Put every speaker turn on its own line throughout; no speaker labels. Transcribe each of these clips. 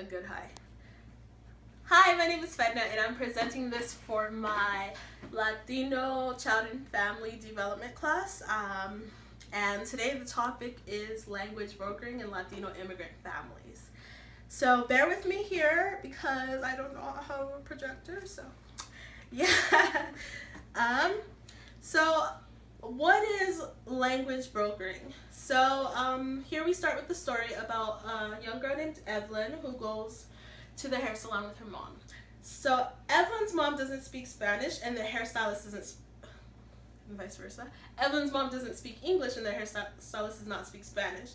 good hi. Hi, my name is Fedna, and I'm presenting this for my Latino Child and Family Development class. And today the topic is language brokering in Latino immigrant families. So bear with me here because I don't know how to projector, so yeah. So what is language brokering? So here we start with the story about a young girl named Evelyn who goes to the hair salon with her mom. So Evelyn's mom doesn't speak Spanish and the hairstylist doesn't, vice versa. Evelyn's mom doesn't speak English and the hairstylist does not speak Spanish.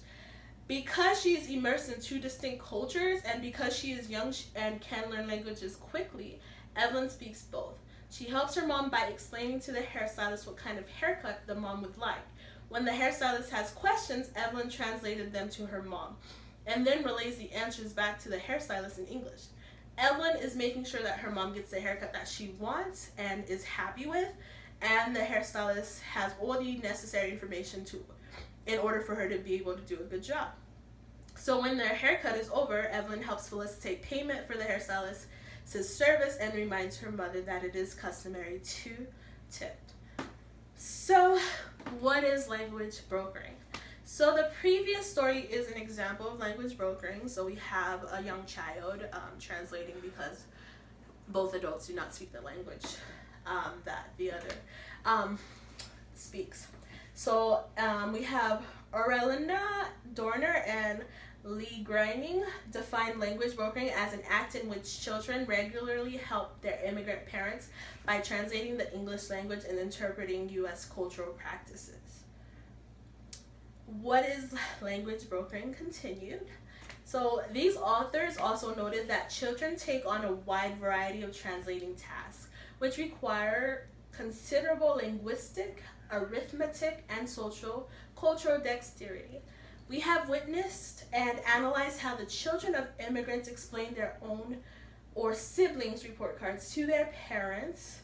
Because she is immersed in two distinct cultures and because she is young and can learn languages quickly, Evelyn speaks both. She helps her mom by explaining to the hairstylist what kind of haircut the mom would like. When the hairstylist has questions, Evelyn translated them to her mom and then relays the answers back to the hairstylist in English. Evelyn is making sure that her mom gets the haircut that she wants and is happy with, and the hairstylist has all the necessary information in order for her to be able to do a good job. So when their haircut is over, Evelyn helps facilitate payment for the hairstylist's service and reminds her mother that it is customary to tip. So what is language brokering? So the previous story is an example of language brokering. So we have a young child translating because both adults do not speak the language that the other speaks. So we have Aurelinda Dorner and Lee Grining define language brokering as an act in which children regularly help their immigrant parents by translating the English language and interpreting U.S. cultural practices. What is language brokering? Continued. So these authors also noted that children take on a wide variety of translating tasks, which require considerable linguistic, arithmetic, and cultural dexterity. We have witnessed and analyzed how the children of immigrants explain their own or siblings' report cards to their parents,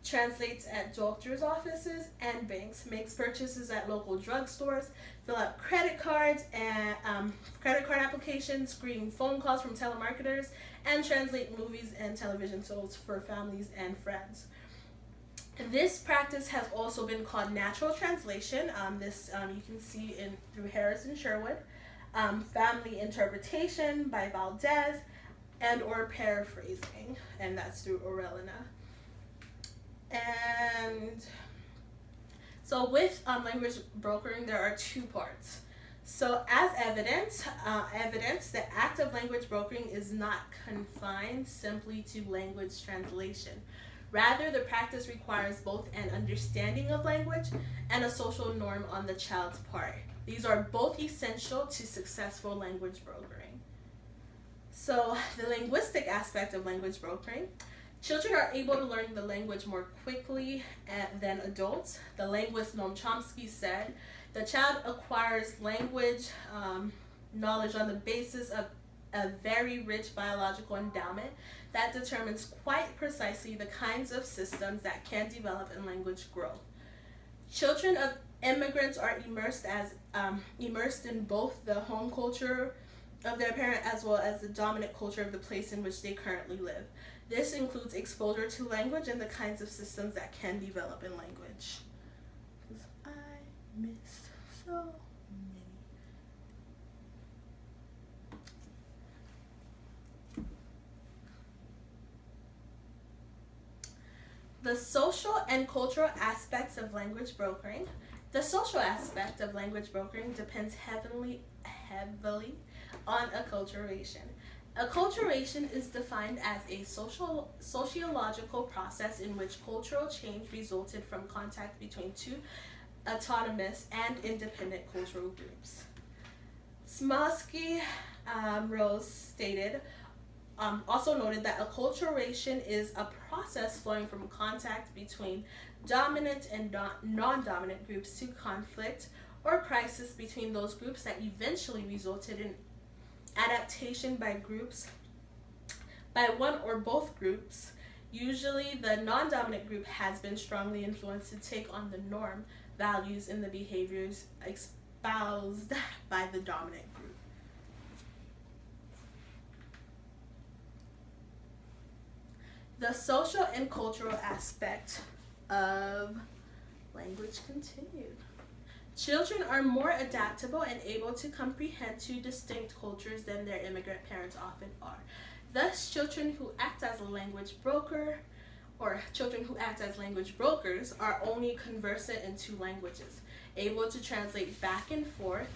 translates at doctor's offices and banks, makes purchases at local drugstores, fill out credit cards and credit card applications, screen phone calls from telemarketers, and translate movies and television shows for families and friends. This practice has also been called natural translation. This you can see through Harris and Sherwood, family interpretation by Valdez, and or paraphrasing, and that's through Aurelina. And so with language brokering, there are two parts. So as evidence, the act of language brokering is not confined simply to language translation. Rather, the practice requires both an understanding of language and a social norm on the child's part. These are both essential to successful language brokering. So the linguistic aspect of language brokering. Children are able to learn the language more quickly than adults. The linguist Noam Chomsky said, the child acquires language knowledge on the basis of a very rich biological endowment that determines quite precisely the kinds of systems that can develop in language growth. Children of immigrants are immersed in both the home culture of their parent as well as the dominant culture of the place in which they currently live. This includes exposure to language and the kinds of systems that can develop in language. Because I missed so many. The social and cultural aspects of language brokering. The social aspect of language brokering depends heavily on acculturation. Acculturation is defined as a sociological process in which cultural change resulted from contact between two autonomous and independent cultural groups. Smolsky Rose stated, also noted that acculturation is a process flowing from contact between dominant and non-dominant groups to conflict or crisis between those groups that eventually resulted in adaptation by one or both groups. Usually the non-dominant group has been strongly influenced to take on the norm, values, and the behaviors espoused by the dominant group. The social and cultural aspect of language continued. Children are more adaptable and able to comprehend two distinct cultures than their immigrant parents often are. Thus, children who act as a language broker or children who act as language brokers are only conversant in two languages, able to translate back and forth.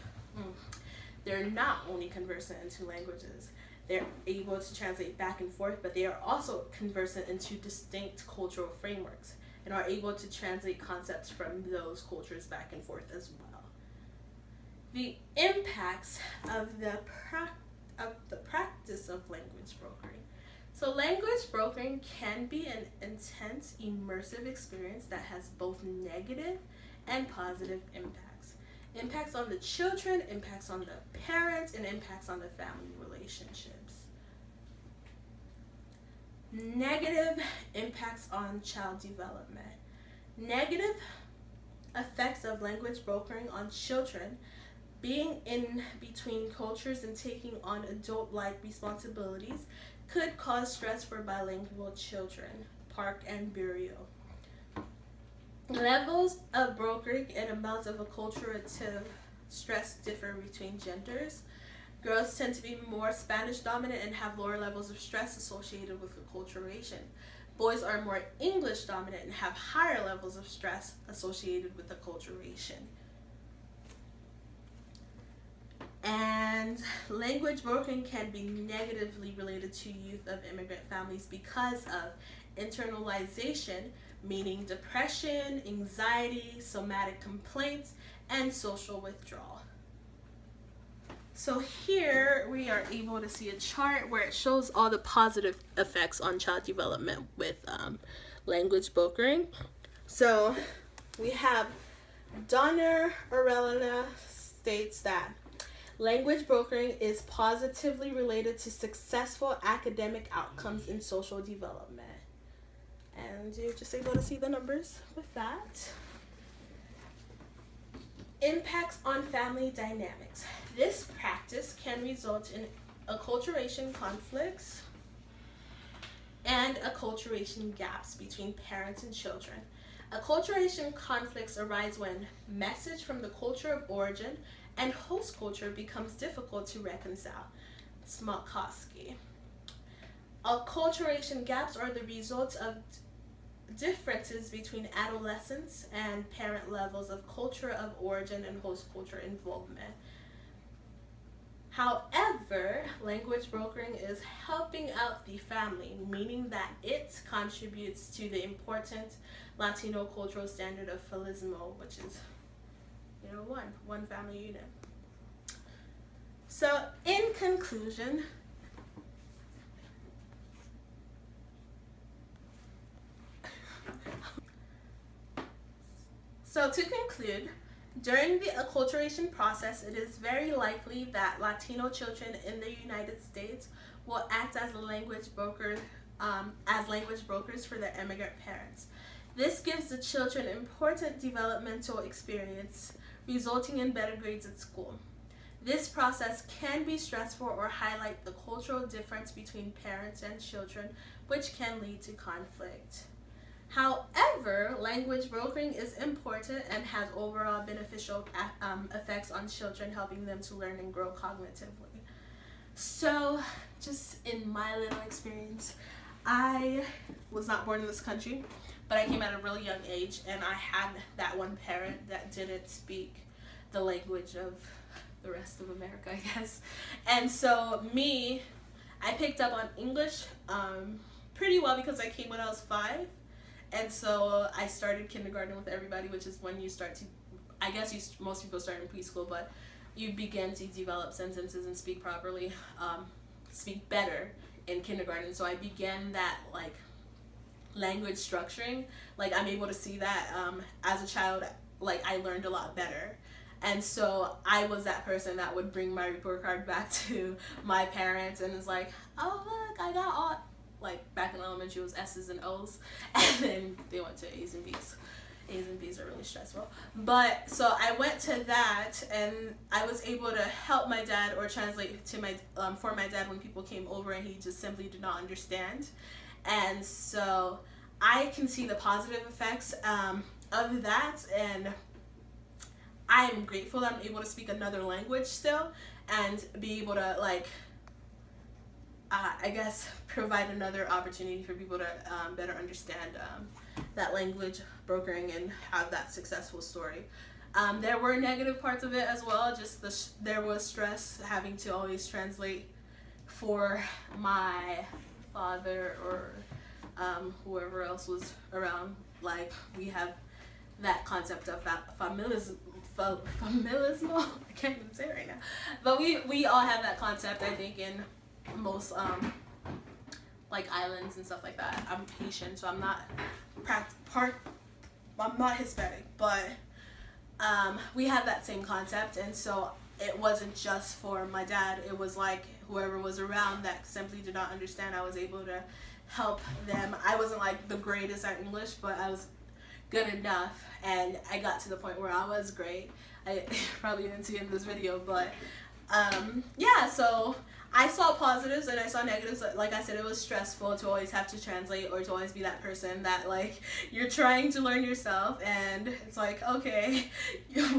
They're not only conversant in two languages. They're able to translate back and forth, but they are also conversant in two distinct cultural frameworks and are able to translate concepts from those cultures back and forth as well. The impacts of the practice of language brokering. So language brokering can be an intense, immersive experience that has both negative and positive impacts. Impacts on the children, impacts on the parents, and impacts on the family relationships. Negative impacts on child development. Negative effects of language brokering on children: being in between cultures and taking on adult-like responsibilities could cause stress for bilingual children. Park and Burial. Levels of brokering and amounts of acculturative stress differ between genders. Girls tend to be more Spanish dominant and have lower levels of stress associated with acculturation. Boys are more English dominant and have higher levels of stress associated with acculturation. And language brokering can be negatively related to youth of immigrant families because of internalization, meaning depression, anxiety, somatic complaints, and social withdrawal. So here we are able to see a chart where it shows all the positive effects on child development with language brokering. So we have Donner Arellana states that language brokering is positively related to successful academic outcomes in social development. And you're just able to see the numbers with that. Impacts on family dynamics. This practice can result in acculturation conflicts and acculturation gaps between parents and children. Acculturation conflicts arise when message from the culture of origin and host culture becomes difficult to reconcile. Smalkowski. Acculturation gaps are the result of differences between adolescents and parent levels of culture of origin and host culture involvement. However, language brokering is helping out the family, meaning that it contributes to the important Latino cultural standard of Felicismo, which is, one family unit. So, in conclusion, to conclude, during the acculturation process, it is very likely that Latino children in the United States will act as language brokers for their immigrant parents. This gives the children important developmental experience, resulting in better grades at school. This process can be stressful or highlight the cultural difference between parents and children, which can lead to conflict. However, language brokering is important and has overall beneficial effects on children, helping them to learn and grow cognitively. So, just in my little experience, I was not born in this country, but I came at a really young age, and I had that one parent that didn't speak the language of the rest of America, I guess. And so I picked up on English pretty well because I came when I was 5. And so I started kindergarten with everybody, which is when you start to, most people start in preschool, but you begin to develop sentences and speak properly, speak better in kindergarten. So I began that language structuring. I'm able to see that as a child, I learned a lot better. And so I was that person that would bring my report card back to my parents and is like, oh look, I got all, back in elementary it was S's and O's, and then they went to A's and B's. A's and B's are really stressful. But so I went to that, and I was able to help my dad or translate to for my dad when people came over and he just simply did not understand. And so I can see the positive effects of that, and I am grateful that I'm able to speak another language still and be able to, like, I guess, provide another opportunity for people to better understand that language brokering and have that successful story. There were negative parts of it as well. Just there was stress having to always translate for my father or whoever else was around. Like, we have that concept of familismo. I can't even say it right now. But we all have that concept, I think, in most like islands and stuff like that. I'm Haitian, so I'm not I'm not Hispanic, but we have that same concept, and so it wasn't just for my dad. It was like whoever was around that simply did not understand. I was able to help them. I wasn't like the greatest at English, but I was good enough, and I got to the point where I was great. I probably didn't see it in this video, but yeah, so I saw positives and I saw negatives. Like I said, it was stressful to always have to translate or to always be that person that, like, you're trying to learn yourself, and it's like, okay,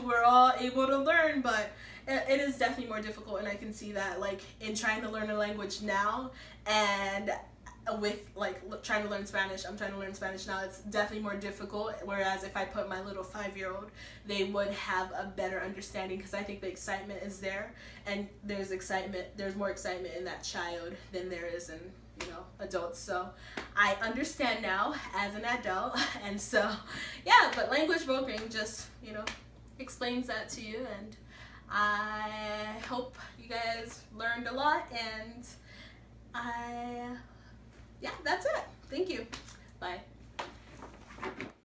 we're all able to learn, but it is definitely more difficult. And I can see that, like, in trying to learn a language now, and with, like, trying to learn Spanish, I'm trying to learn Spanish now, it's definitely more difficult. Whereas if I put my little 5-year-old, they would have a better understanding, because I think the excitement is there, and there's more excitement in that child than there is in, you know, adults. So I understand now as an adult, and so yeah. But language brokering just, you know, explains that to you, and I hope you guys learned a lot, and